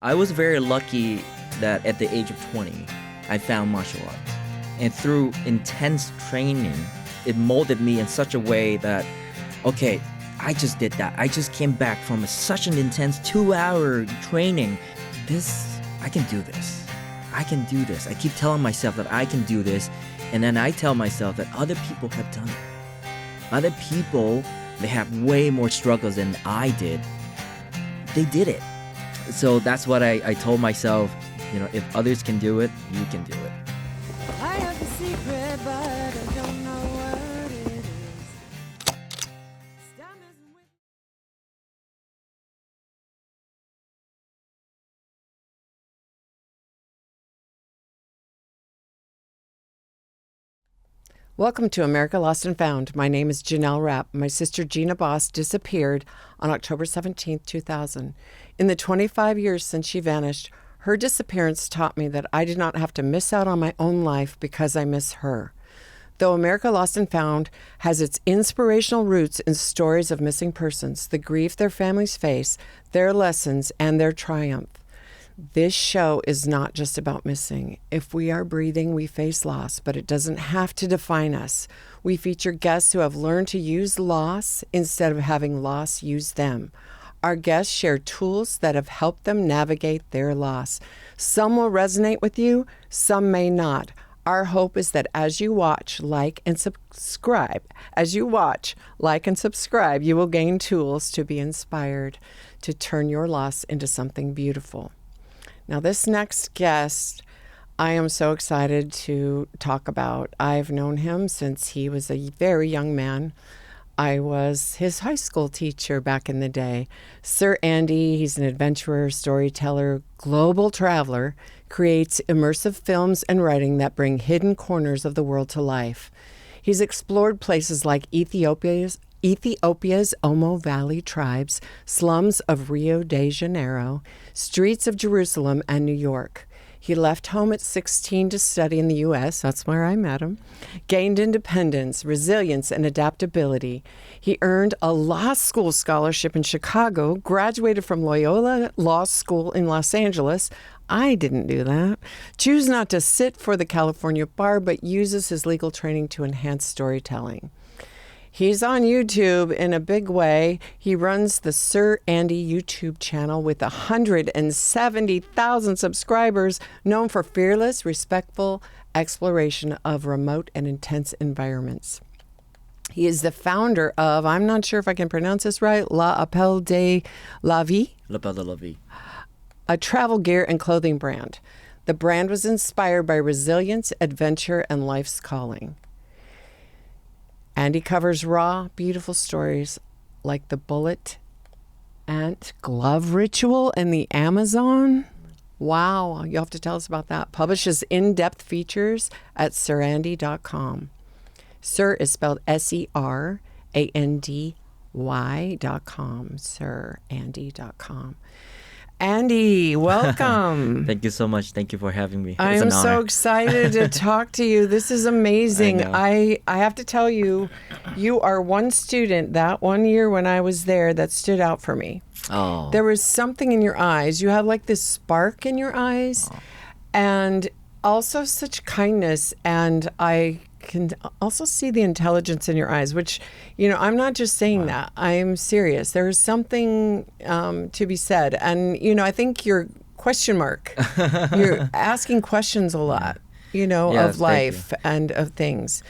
I was very lucky that at the age of 20, I found martial arts. And through intense training, it molded me in such a way that, okay, I just did that. I just came back from such an intense 2-hour training. I can do this. I can do this. I keep telling myself that I can do this. And then I tell myself that other people have done it. Other people, they have way more struggles than I did. They did it. So that's what I told myself, if others can do it, you can do it. I have the secret, but I don't know what it is. Stop messing with Welcome to America Lost and Found. My name is Janelle Rapp. My sister Gina Boss disappeared on October 17, 2000. In the 25 years since she vanished, her disappearance taught me that I did not have to miss out on my own life because I miss her. Though America Lost and Found has its inspirational roots in stories of missing persons, the grief their families face, their lessons, and their triumph, this show is not just about missing. If we are breathing, we face loss, but it doesn't have to define us. We feature guests who have learned to use loss instead of having loss use them. Our guests share tools that have helped them navigate their loss. Some will resonate with you, some may not. Our hope is that as you watch, like, and subscribe, you will gain tools to be inspired to turn your loss into something beautiful. Now, this next guest, I am so excited to talk about. I've known him since he was a very young man. I was his high school teacher back in the day. Sir Andy, he's an adventurer, storyteller, global traveler, creates immersive films and writing that bring hidden corners of the world to life. He's explored places like Ethiopia's Omo Valley tribes, slums of Rio de Janeiro, streets of Jerusalem, and New York. He left home at 16 to study in the U.S., that's where I met him, gained independence, resilience, and adaptability. He earned a law school scholarship in Chicago, graduated from Loyola Law School in Los Angeles. I didn't do that. Choose not to sit for the California bar, but uses his legal training to enhance storytelling. He's on YouTube in a big way. He runs the Sir Andy YouTube channel with 170,000 subscribers, known for fearless, respectful exploration of remote and intense environments. He is the founder of, I'm not sure if I can pronounce this right, L'Appel de la Vie, a travel gear and clothing brand. The brand was inspired by resilience, adventure, and life's calling. Andy covers raw, beautiful stories like the bullet ant glove ritual in the Amazon. Wow, you'll have to tell us about that. Publishes in-depth features at sirandy.com. Sir is spelled SERANDY.com, sirandy.com. Andy, welcome. Thank you so much. Thank you for having me. It's I'm an honor. so excited to talk to you. This is amazing. I have to tell you, you are one student that one year when I was there that stood out for me. Oh. There was something in your eyes. You had like this spark in your eyes and also such kindness. And I can also see the intelligence in your eyes, which, I'm not just saying that. I'm serious. There is something to be said. And, I think your question mark, you're asking questions a lot, Yes, of life and of things.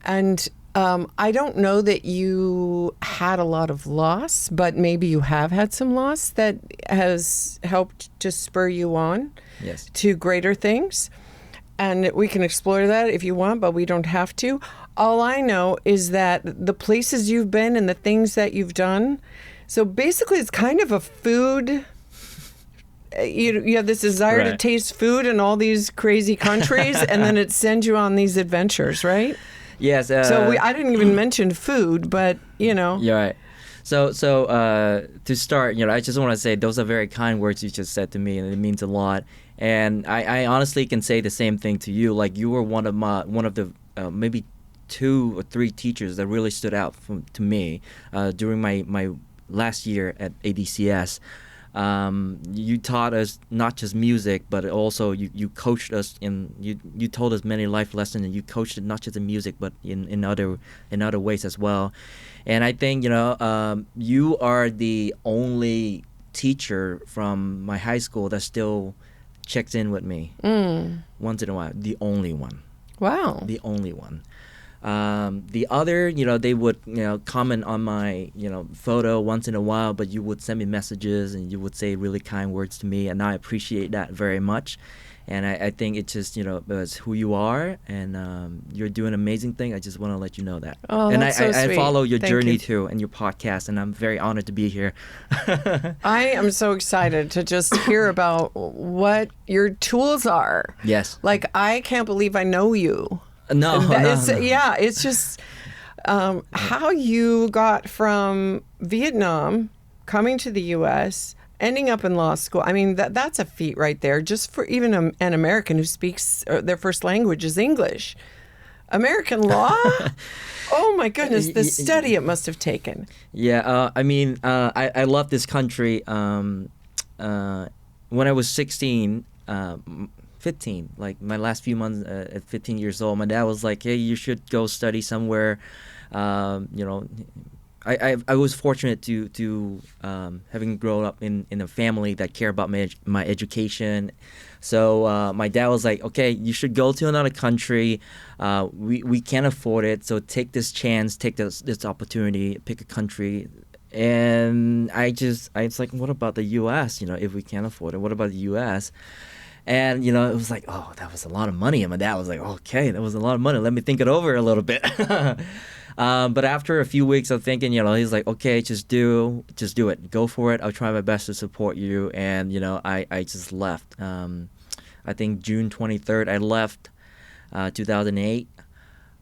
And I don't know that you had a lot of loss, but maybe you have had some loss that has helped to spur you on to greater things. And we can explore that if you want, but we don't have to. All I know is that the places you've been and the things that you've done. So basically, it's kind of a food. You have this desire to taste food in all these crazy countries, and then it sends you on these adventures, right? Yes. So I didn't even mention food, but You're right. So to start, I just want to say those are very kind words you just said to me, and it means a lot. And I honestly can say the same thing to you. Like, you were one of the maybe 2 or 3 teachers that really stood out to me during my last year at ADCS. You taught us not just music, but also you coached us you told us many life lessons, and you coached it not just in music, but in other ways as well. And I think you are the only teacher from my high school that still checks in with me once in a while. The only one. Wow. The only one. The other, they would, comment on my, photo once in a while, but you would send me messages and you would say really kind words to me, and I appreciate that very much. And I think it's just, it's who you are, and you're doing an amazing thing. I just want to let you know that. Oh, and that's so I sweet. follow your Thank journey you. too, and your podcast, and I'm very honored to be here. I am so excited to just hear about what your tools are. Yes. Like, I can't believe I know you. No, no. Yeah, it's just how you got from Vietnam, coming to the U.S., ending up in law school. I mean, that's a feat right there, just for even an American who speaks, their first language is English. American law? Oh, my goodness, the study it must have taken. Yeah, I love this country. When I was 16, 15, like my last few months at 15 years old, my dad was like, hey, you should go study somewhere. I was fortunate to having grown up in a family that cared about my education. So my dad was like, okay, you should go to another country. We can't afford it, so take this chance, take this opportunity, pick a country. And I was like, what about the U.S.? If we can't afford it, what about the U.S.? And, it was like, oh, that was a lot of money. And my dad was like, okay, that was a lot of money. Let me think it over a little bit. But after a few weeks of thinking, he's like, okay, just do it. Go for it. I'll try my best to support you. And, I just left. I think June 23rd, I left 2008.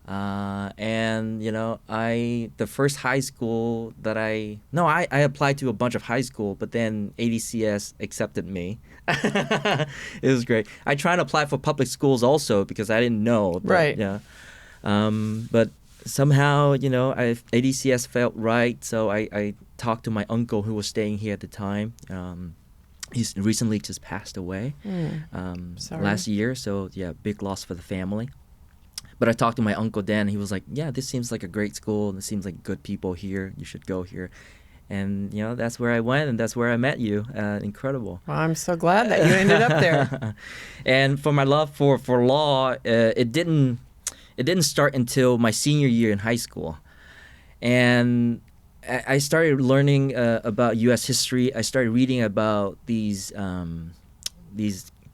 And, the first high school that I applied to a bunch of high school, but then ADCS accepted me. It was great. I tried to apply for public schools also because I didn't know. But, Right. Yeah. But somehow, ADCS felt right. So I talked to my uncle who was staying here at the time. He's recently just passed away Sorry. last year. So, yeah, big loss for the family. But I talked to my uncle then, and he was like, yeah, this seems like a great school, and it seems like good people here. You should go here. And, that's where I went, and that's where I met you. Incredible. Well, I'm so glad that you ended up there. And for my love for law, it didn't start until my senior year in high school. And I started learning about U.S. history. I started reading about these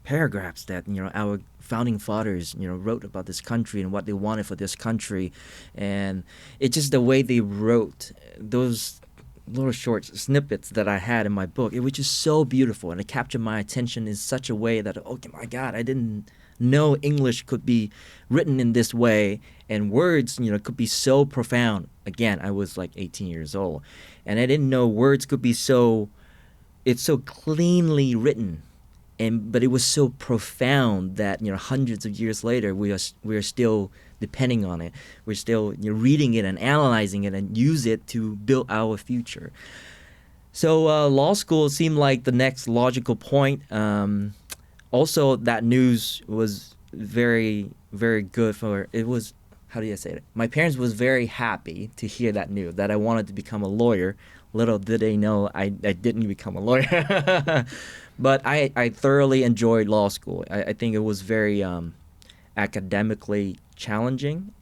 paragraphs that, our founding fathers, wrote about this country and what they wanted for this country. And it's just the way they wrote those little short snippets that I had in my book. It was just so beautiful, and it captured my attention in such a way that, oh my God, I didn't know English could be written in this way, and words, could be so profound. Again, I was like 18 years old, and I didn't know words could be it's so cleanly written. But it was so profound that hundreds of years later we are still depending on it. We're still reading it and analyzing it and use it to build our future. So law school seemed like the next logical point. Also, that news was very, very good for it. Was, how do you say it? My parents was very happy to hear that news that I wanted to become a lawyer. Little did they know I didn't become a lawyer. But I thoroughly enjoyed law school. I think it was very academically challenging.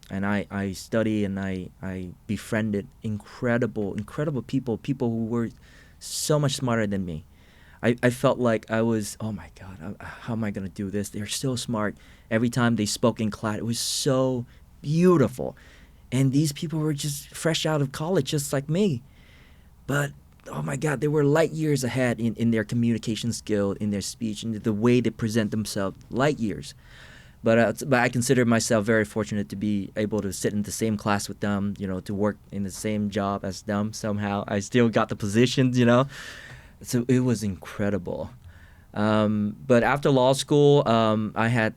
And I studied and I befriended incredible people who were so much smarter than me. I felt like I was, oh my God, how am I going to do this? They're so smart. Every time they spoke in class, it was so beautiful. And these people were just fresh out of college, just like me. But, oh my God, they were light years ahead in their communication skill, in their speech, and the way they present themselves, light years. But I consider myself very fortunate to be able to sit in the same class with them, to work in the same job as them somehow. I still got the positions, So it was incredible. But after law school, I had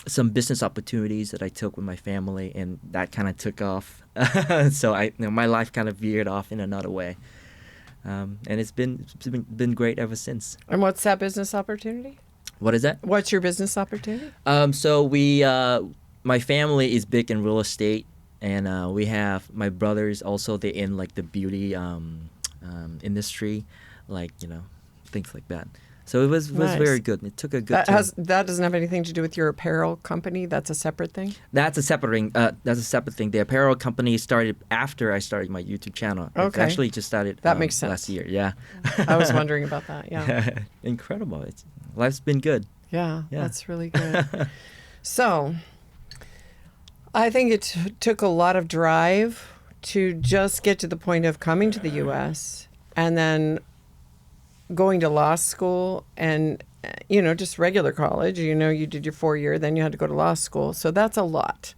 some business opportunities that I took with my family, and that kind of took off. So my life kind of veered off in another way. And it's been great ever since. And what's that business opportunity? What is that? What's your business opportunity? So my family is big in real estate, and we have my brothers also. They're in like the beauty industry, like things like that. So it was Nice. very good. It took a good That turn. that doesn't have anything to do with your apparel company. That's a separate thing. That's a separate thing. That's a separate thing. The apparel company started after I started my YouTube channel. It Okay. actually just started. That makes sense. Last year. Yeah. I was wondering about that. Yeah. Incredible. Life's been good. Yeah, Yeah. that's really good. So, I think it took a lot of drive to just get to the point of coming to the U.S. and then going to law school and, just regular college. You did your 4-year, then you had to go to law school. So that's a lot.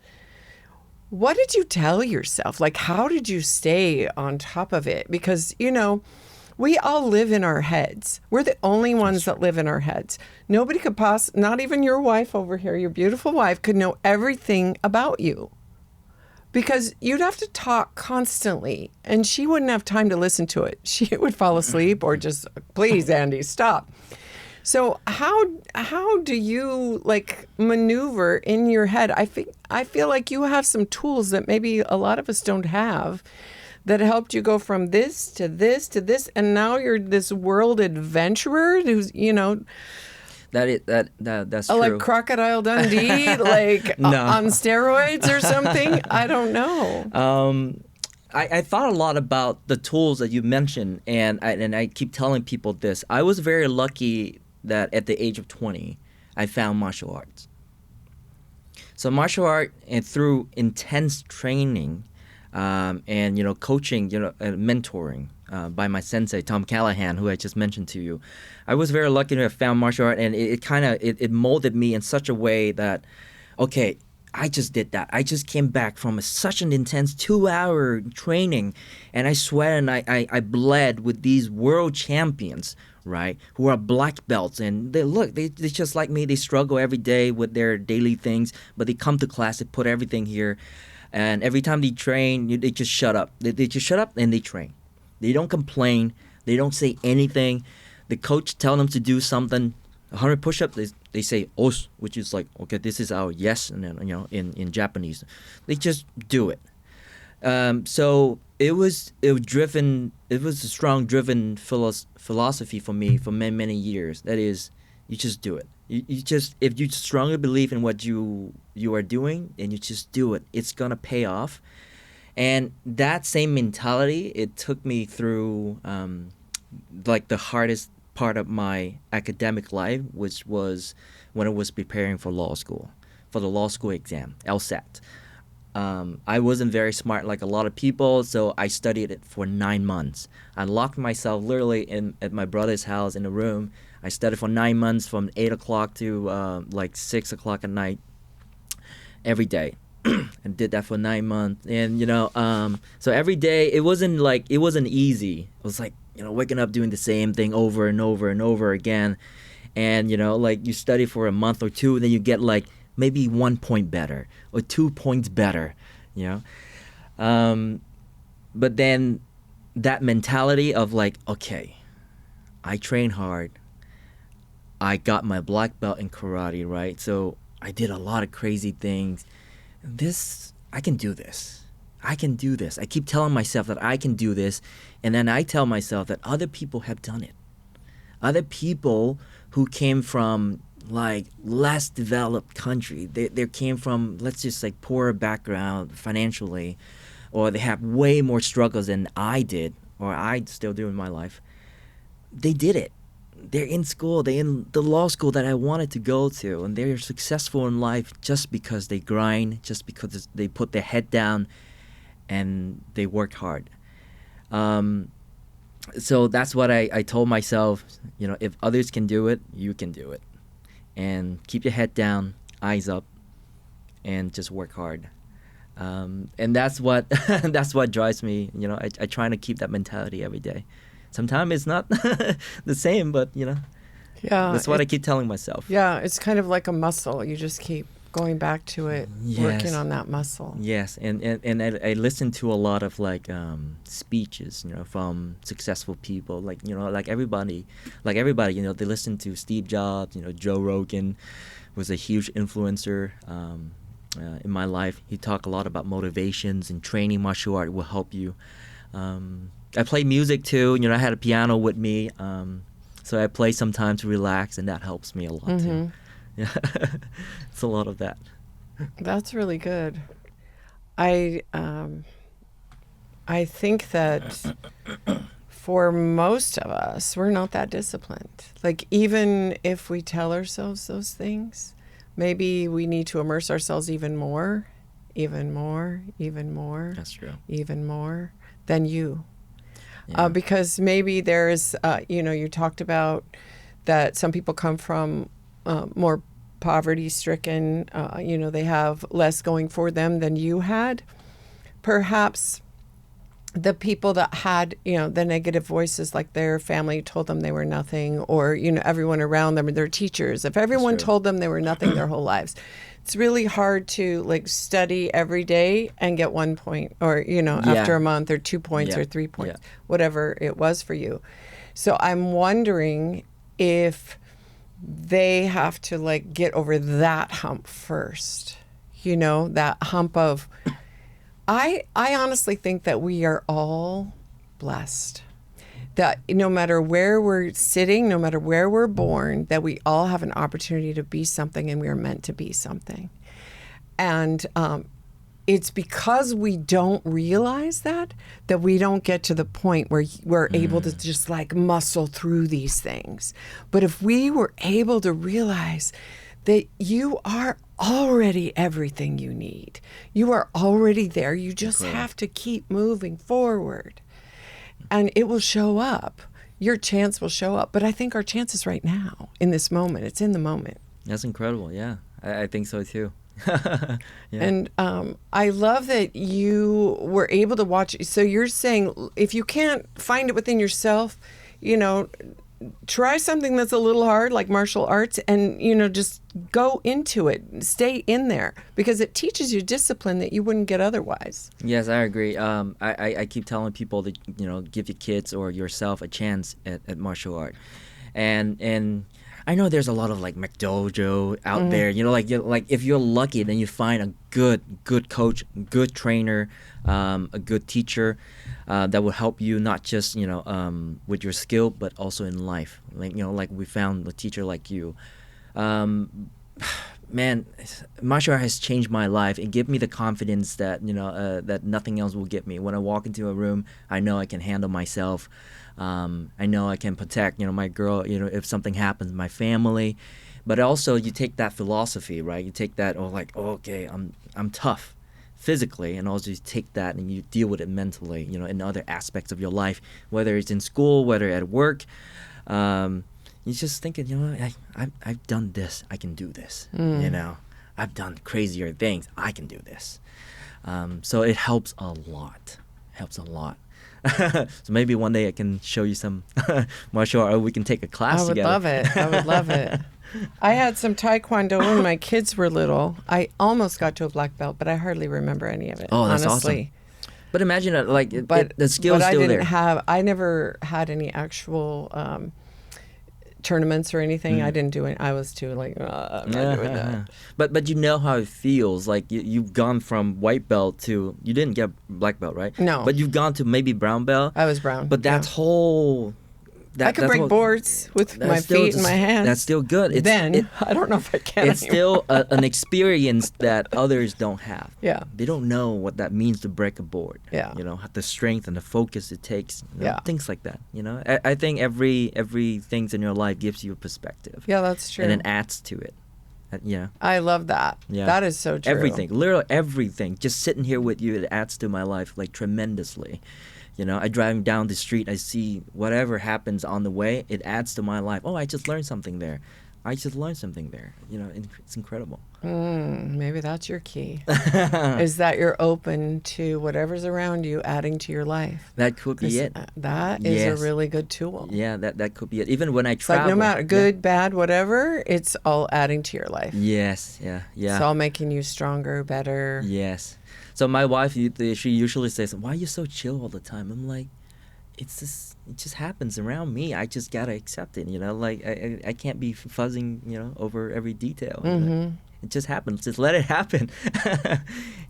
What did you tell yourself? Like, how did you stay on top of it? Because, we all live in our heads. We're the only ones that live in our heads. Nobody could not even your wife over here, your beautiful wife, could know everything about you. Because you'd have to talk constantly, and she wouldn't have time to listen to it. She would fall asleep or just, please, Andy, stop. So how do you maneuver in your head? I feel like you have some tools that maybe a lot of us don't have, that helped you go from this to this to this, and now you're this world adventurer who's That's true. like Crocodile Dundee, No. on steroids or something. I don't know. I thought a lot about the tools that you mentioned, and I keep telling people this. I was very lucky that at the age of 20, I found martial arts. So martial art, and through intense training, and coaching, and mentoring by my sensei Tom Callahan, who I just mentioned to you, I was very lucky to have found martial art, and it molded me in such a way that, okay, I just did that. I just came back from such an intense 2-hour training, and I sweat and I bled with these world champions, right, who are black belts, and they just like me. They struggle every day with their daily things, but they come to class, they put everything here, and every time they train, they just shut up. They just shut up and they train. They don't complain. They don't say anything. The coach tell them to do something, 100 push-ups, they say os, which is like, okay, this is our yes, and then in Japanese, they just do it. So it was a strong driven philosophy for me for many years. That is, you just do it. You just, if you strongly believe in what you are doing, and you just do it, it's gonna pay off. And that same mentality, it took me through the hardest part of my academic life, which was when I was preparing for law school, for the law school exam, LSAT. I wasn't very smart like a lot of people, so I studied it for 9 months. I locked myself literally at my brother's house in a room. I studied for 9 months from 8 o'clock to 6 o'clock at night every day. And did that for 9 months. And, so every day, it wasn't easy. It was like, waking up doing the same thing over and over and over again. And, you study for a month or two, then you get maybe 1 point better or 2 points better, But then that mentality of okay, I train hard. I got my black belt in karate, right? So I did a lot of crazy things. I can do this. I can do this. I keep telling myself that I can do this, and then I tell myself that other people have done it. Other people who came from less developed country, they came from, let's just poorer background financially, or they have way more struggles than I did, or I still do in my life. They did it. They're in school. They're in the law school that I wanted to go to, and they're successful in life just because they grind, just because they put their head down, and they work hard. So that's what I told myself. If others can do it, you can do it, and keep your head down, eyes up, and just work hard. And that's what drives me. I try to keep that mentality every day. Sometimes it's not the same, but Yeah, that's what I keep telling myself. Yeah, it's kind of like a muscle. You just keep going back to it, Yes. working on that muscle. Yes, and I listen to a lot of like speeches, from successful people, like like everybody, they listen to Steve Jobs, Joe Rogan was a huge influencer in my life. He talked a lot about motivations and training. Martial art will help you. I play music too. I had a piano with me, so I play sometimes to relax, and that helps me a lot too. Yeah, it's a lot of that. That's really good. I think that for most of us, we're not that disciplined. Like, even if we tell ourselves those things, maybe we need to immerse ourselves even more, even more, even more. That's true. Even more than you. Yeah. Because maybe there's, you talked about that some people come from more poverty-stricken, they have less going for them than you had. Perhaps the people that had, the negative voices, like their family told them they were nothing, or, everyone around them, their teachers, if everyone told them they were nothing their whole lives, it's really hard to like study every day and get 1 point, or, after a month, or 2 points, or 3 points, whatever it was for you. So I'm wondering if they have to like get over that hump first, that hump of, I honestly think that we are all blessed, that no matter where we're sitting, no matter where we're born, that we all have an opportunity to be something, and we are meant to be something. And it's because we don't realize that we don't get to the point where we're able to just like muscle through these things. But if we were able to realize that you are already everything you need, you are already there, you just have to keep moving forward, and it will show up. Your chance will show up. But I think our chance is right now, in this moment. It's in the moment. That's incredible. Yeah, I think so too. Yeah. And I love that you were able to watch. So you're saying if you can't find it within yourself, try something that's a little hard, like martial arts, and, just go into it, stay in there, because it teaches you discipline that you wouldn't get otherwise. Yes, I agree. I keep telling people to, give your kids or yourself a chance at martial art. And I know there's a lot of like McDojo out there, like if you're lucky, then you find a good coach, good trainer, a good teacher that will help you not just with your skill, but also in life. Like we found a teacher like you. Man, martial art has changed my life. It gave me the confidence that that nothing else will get me. When I walk into a room, I know I can handle myself. I know I can protect, my girl, if something happens, my family. But also, you take that philosophy, right? You take that, okay, I'm tough physically, and also you take that and you deal with it mentally, in other aspects of your life, whether it's in school, whether at work. You're just thinking, I've done this, I can do this. I've done crazier things, I can do this. So it helps a lot. So maybe one day I can show you some martial art, or we can take a class together. I would love it. I had some Taekwondo when my kids were little. I almost got to a black belt, but I hardly remember any of it. Oh, that's honestly. awesome. But imagine the skill's still there. I never had any actual tournaments or anything. I didn't do it. I was too like, I'm not doing that. But you know how it feels. Like you've gone from white belt to, you didn't get black belt, right? No. But you've gone to maybe brown belt. I was brown. But that's whole. I could break boards with my feet and my hands. That's still good. I don't know if I can. It's still an experience that others don't have. Yeah. They don't know what that means to break a board. Yeah. The strength and the focus it takes. Yeah. Things like that. I think every things in your life gives you a perspective. Yeah, that's true. And it adds to it. I love that. Yeah. That is so true. Everything, literally everything. Just sitting here with you, it adds to my life like tremendously. I drive down the street, I see whatever happens on the way, it adds to my life. Oh, I just learned something there. I just learned something there. It's incredible. Maybe that's your key. Is that you're open to whatever's around you adding to your life. That could be it. That is a Yes. really good tool. Yeah, that could be it. Even when I It's travel. like no matter good, bad, whatever, it's all adding to your life. Yes, yeah. It's all making you stronger, better. Yes. So my wife, she usually says, "Why are you so chill all the time?" I'm like, it just happens around me. I just gotta accept it. Like I can't be fuzzing, over every detail. It just happens. Just let it happen.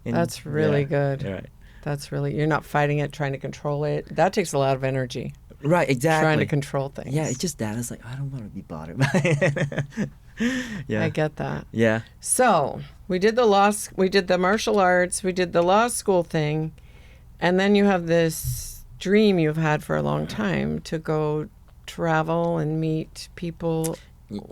That's really good. Right. That's really, you're not fighting it, trying to control it. That takes a lot of energy. Right. Exactly. Trying to control things. Yeah. It's just that. It's like I don't want to be bothered by it. Yeah. I get that. Yeah. So we did the martial arts, we did the law school thing, and then you have this dream you've had for a long time to go travel and meet people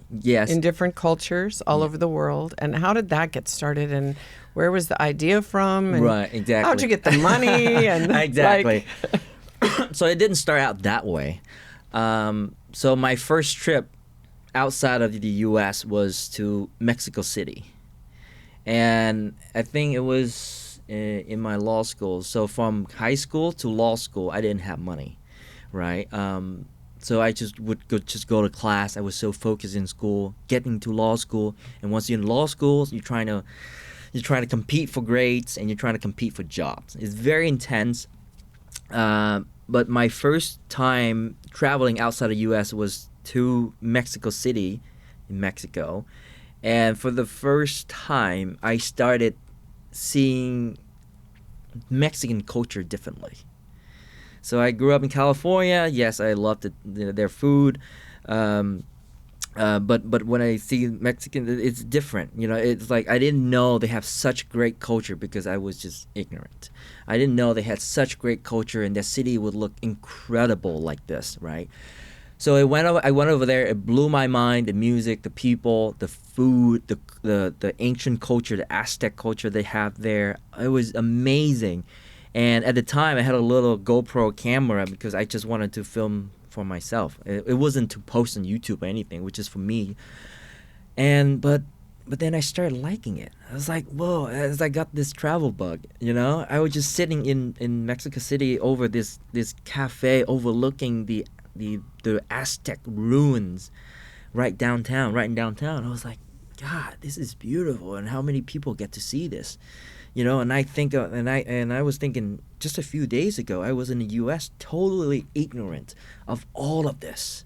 Yes. in different cultures all over the world. And how did that get started? And where was the idea from? And Right. Exactly. how'd you get the money? And exactly. So it didn't start out that way. So my first trip outside of the U.S. was to Mexico City, and I think it was in my law school. So from high school to law school, I didn't have money, right? So I just would go to class. I was so focused in school, getting to law school, and once you're in law school, you're trying to compete for grades and you're trying to compete for jobs. It's very intense. But my first time traveling outside the U.S. was to Mexico City, in Mexico, and for the first time, I started seeing Mexican culture differently. So I grew up in California. Yes, I loved their food, but when I see Mexican, it's different. It's like I didn't know they have such great culture because I was just ignorant. I didn't know they had such great culture and their city would look incredible like this, right? So I went over there. It blew my mind. The music, the people, the food, the ancient culture, the Aztec culture they have there. It was amazing. And at the time, I had a little GoPro camera because I just wanted to film for myself. It wasn't to post on YouTube or anything, which is for me. But then I started liking it. I was like, whoa! As I got this travel bug, I was just sitting in Mexico City over this cafe overlooking the Aztec ruins right in downtown. I was like, God, this is beautiful, and how many people get to see this? And I was thinking just a few days ago, I was in the U.S. totally ignorant of all of this.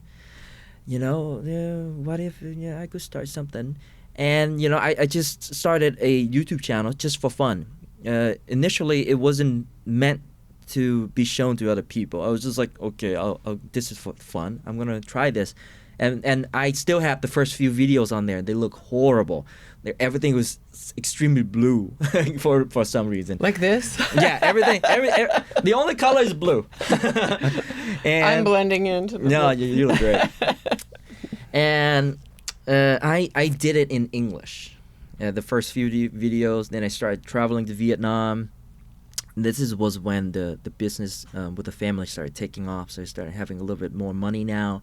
What if I could start something? And I just started a YouTube channel just for fun. Initially, it wasn't meant to be shown to other people. I was just like, okay, this is for fun. I'm gonna try this, and I still have the first few videos on there. They look horrible. Everything was extremely blue for some reason. like this? Yeah, everything. The only color is blue. And I'm blending into the no, you look great. And I did it in English. The first few videos. Then I started traveling to Vietnam. Was when the business with the family started taking off. So I started having a little bit more money now.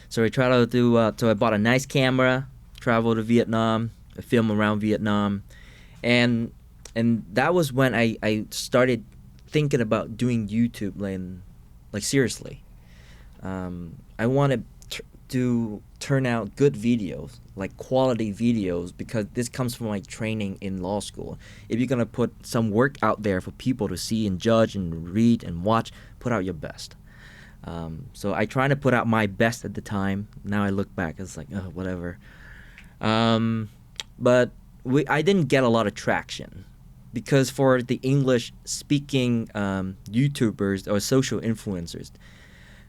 So I tried to do. So I bought a nice camera, traveled to Vietnam, film around Vietnam, and that was when I started thinking about doing YouTube, like seriously. I wanted to turn out good videos, like quality videos, because this comes from my training in law school. If you're gonna put some work out there for people to see and judge and read and watch, put out your best. So I tried to put out my best at the time. Now I look back, it's like, oh, whatever. But I didn't get a lot of traction because for the English-speaking YouTubers or social influencers,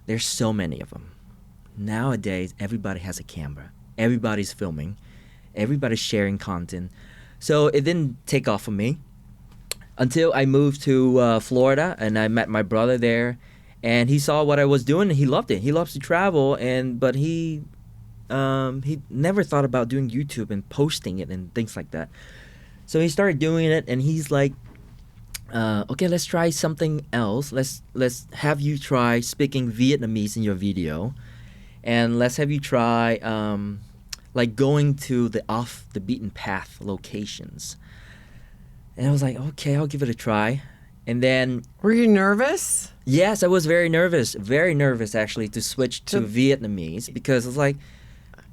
there's so many of them. Nowadays, everybody has a camera. Everybody's filming. Everybody's sharing content. So it didn't take off for me until I moved to Florida and I met my brother there. And he saw what I was doing and he loved it. He loves to travel, but he never thought about doing YouTube and posting it and things like that. So he started doing it, and he's like, okay, let's try something else. Let's have you try speaking Vietnamese in your video, and let's have you try like going to the off the beaten path locations. And I was like, okay, I'll give it a try. And then, Were you nervous? yes, I was very nervous actually to switch to Vietnamese, because it's like,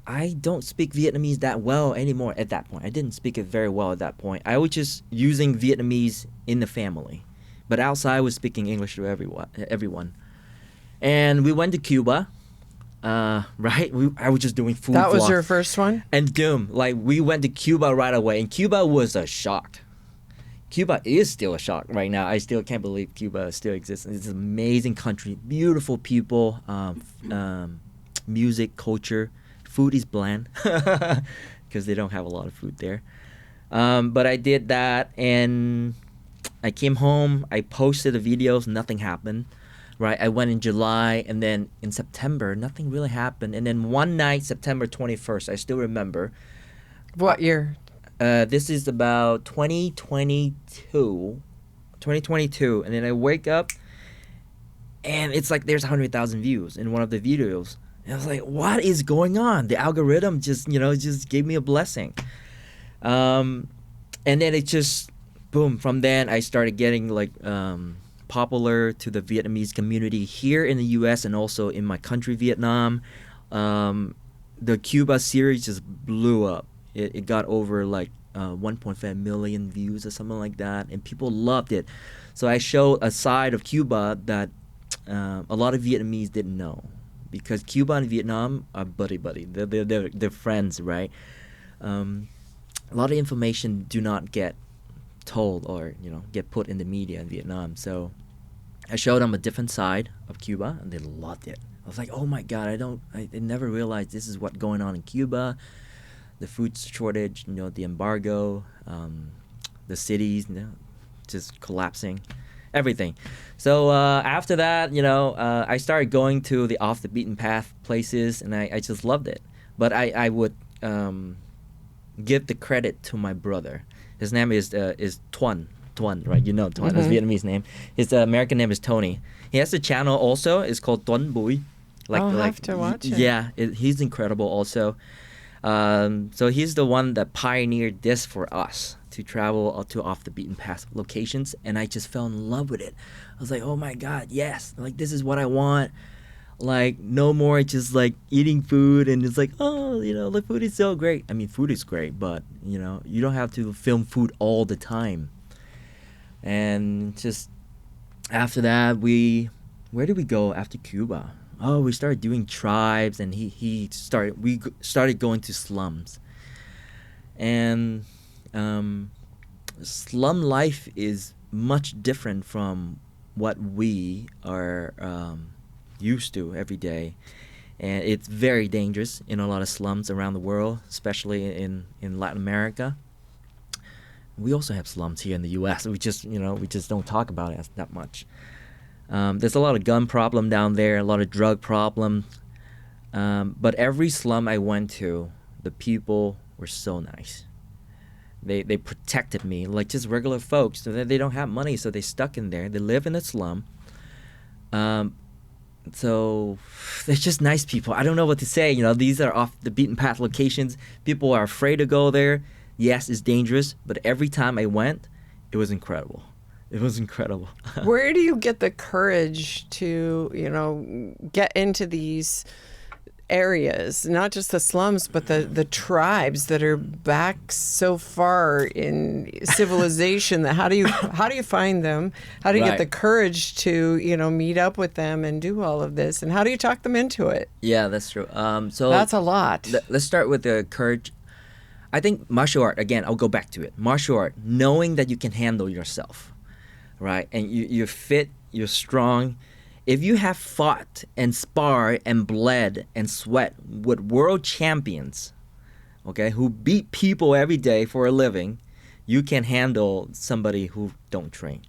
I don't speak Vietnamese that well anymore at that point. I didn't speak it very well at that point. I was just using Vietnamese in the family. But outside, I was speaking English to everyone. And we went to Cuba, right? I was just doing food That was vlogs. your first one? And boom, like we went to Cuba right away. And Cuba was a shock. Cuba is still a shock right now. I still can't believe Cuba still exists. It's an amazing country, beautiful people, music, culture. Food is bland because they don't have a lot of food there. But I did that, and I came home. I posted the videos. Nothing happened. Right. I went in July, and then in September, nothing really happened. And then one night, September 21st, I still remember. What year? This is about 2022, and then I wake up, and it's like there's 100,000 views in one of the videos. And I was like, what is going on? The algorithm just gave me a blessing. And then it just, boom, from then I started getting like popular to the Vietnamese community here in the US and also in my country, Vietnam. The Cuba series just blew up. It got over like 1.5 million views or something like that, and people loved it. So I showed a side of Cuba that a lot of Vietnamese didn't know, because Cuba and Vietnam are buddy. They're friends, right? A lot of information do not get told or get put in the media in Vietnam. So I showed them a different side of Cuba, and they loved it. I was like, oh my God, I never realized this is what's going on in Cuba. The food shortage, the embargo, the cities, just collapsing, everything. So after that, I started going to the off the beaten path places, and I just loved it. But I would give the credit to my brother. His name is Tuan, right? You know Tuan, his Vietnamese name. His American name is Tony. He has a channel also. It's called Tuan Bui. I'll have to watch it. Yeah, he's incredible also. So he's the one that pioneered this for us to travel to off the beaten path locations, and I just fell in love with it. I was like, oh my God, yes, like this is what I want. Like no more just like eating food and it's like, oh, the food is so great. I mean, food is great, but you don't have to film food all the time. And just after that, where did we go after Cuba? Oh, we started doing tribes, and we started going to slums. And slum life is much different from what we are used to every day. And it's very dangerous in a lot of slums around the world, especially in Latin America. We also have slums here in the U.S. We just don't talk about it that much. There's a lot of gun problem down there, a lot of drug problem. But every slum I went to, the people were so nice. They protected me like just regular folks. So they don't have money, so they stuck in there. They live in a slum. So they're just nice people. I don't know what to say. These are off the beaten path locations. People are afraid to go there. Yes, it's dangerous, but every time I went, it was incredible. It was incredible. Where do you get the courage to, get into these areas, not just the slums, but the tribes that are back so far in civilization? That how do you find them? How do you get the courage to, meet up with them and do all of this? And how do you talk them into it? Yeah, that's true. So that's a lot. Let's start with the courage. I think martial art, again, I'll go back to it. Martial art, knowing that you can handle yourself. Right, and you're fit, you're strong. If you have fought and sparred and bled and sweat with world champions, okay, who beat people every day for a living, you can handle somebody who don't train.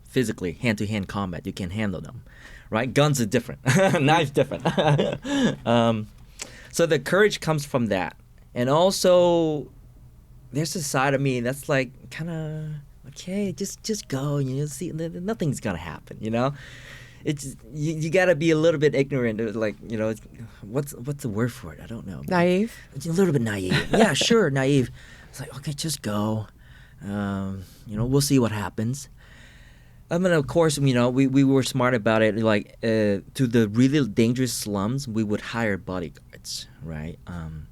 Physically, hand-to-hand combat, you can handle them, right? Guns are different, knives different. So the courage comes from that, and also there's a side of me that's like kind of. Okay, just go. See, nothing's gonna happen. it's you got to be a little bit ignorant. Like, what's the word for it? I don't know. Naive? It's a little bit naive. Yeah, sure, naive. It's like, okay, just go. We'll see what happens. I mean, of course, we were smart about it. Like, to the really dangerous slums, we would hire bodyguards, right?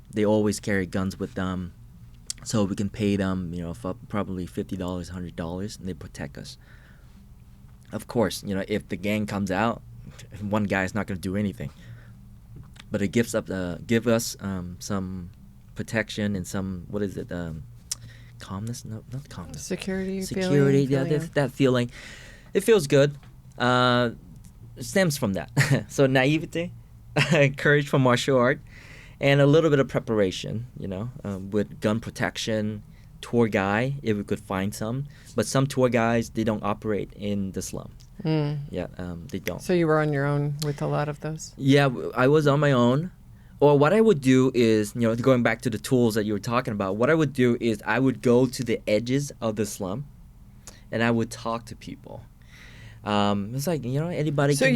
They always carry guns with them, so we can pay them, for probably $50, $100, and they protect us. Of course, if the gang comes out, one guy is not going to do anything. But it give us some protection and some, what is it, calmness? No, not calmness. Security, yeah, that feeling. It feels good. It stems from that. So naivete, courage for martial art, and a little bit of preparation, with gun protection, tour guy, if we could find some. But some tour guys, they don't operate in the slum. Yeah, they don't. So you were on your own with a lot of those? Yeah, I was on my own. Or what I would do is, going back to the tools that you were talking about, what I would do is I would go to the edges of the slum and I would talk to people. It's like, anybody So can...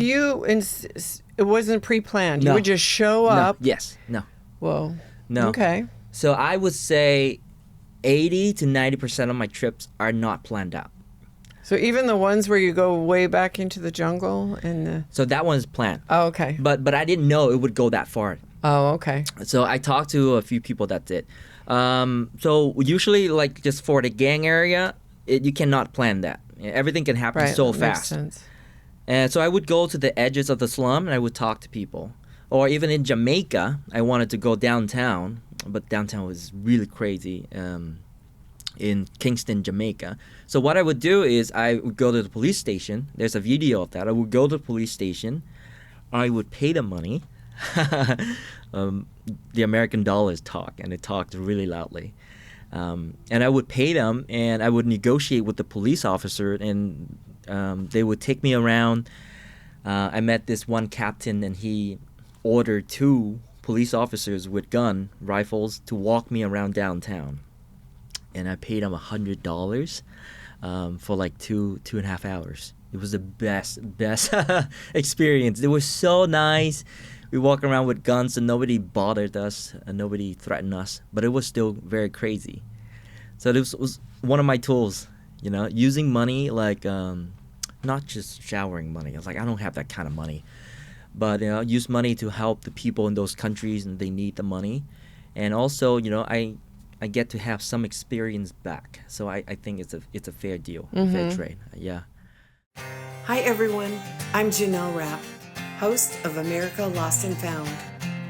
it wasn't pre-planned. No. You would just show up. No. Yes. No. Whoa. No. Okay. So I would say 80 to 90% of my trips are not planned out. So even the ones where you go way back into the jungle So that one is planned. Oh, okay. But I didn't know it would go that far. Oh, okay. So I talked to a few people that did. So usually, like, just for the gang area, you cannot plan that. Everything can happen Right. so that fast. Makes sense. And so I would go to the edges of the slum and I would talk to people. Or even in Jamaica, I wanted to go downtown, but downtown was really crazy in Kingston, Jamaica. So what I would do is I would go to the police station. There's a video of that. I would go to the police station. I would pay the money. The American dollars talk, and it talked really loudly. And I would pay them, and I would negotiate with the police officer, and they would take me around. I met this one captain, and he ordered 2 police officers with rifles to walk me around downtown. And I paid him $100 for like 2.5 hours. It was the best experience. It was so nice. We walked around with guns and nobody bothered us and nobody threatened us, but it was still very crazy. So this was one of my tools, using money, like not just showering money. I was like, I don't have that kind of money, but use money to help the people in those countries and they need the money. And also, I get to have some experience back. So I think it's a fair deal, fair trade. Yeah. Hi, everyone. I'm Janelle Rapp, host of America Lost and Found.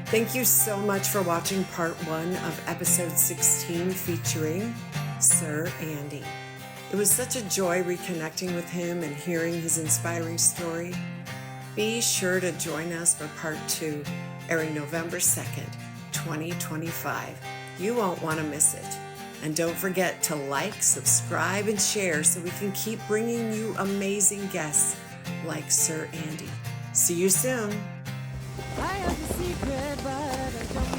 Thank you so much for watching part 1 of episode 16 featuring Sir Andy. It was such a joy reconnecting with him and hearing his inspiring story. Be sure to join us for part 2, airing November 2nd, 2025. You won't want to miss it. And don't forget to like, subscribe, and share so we can keep bringing you amazing guests like Sir Andy. See you soon. I have a secret, but I don't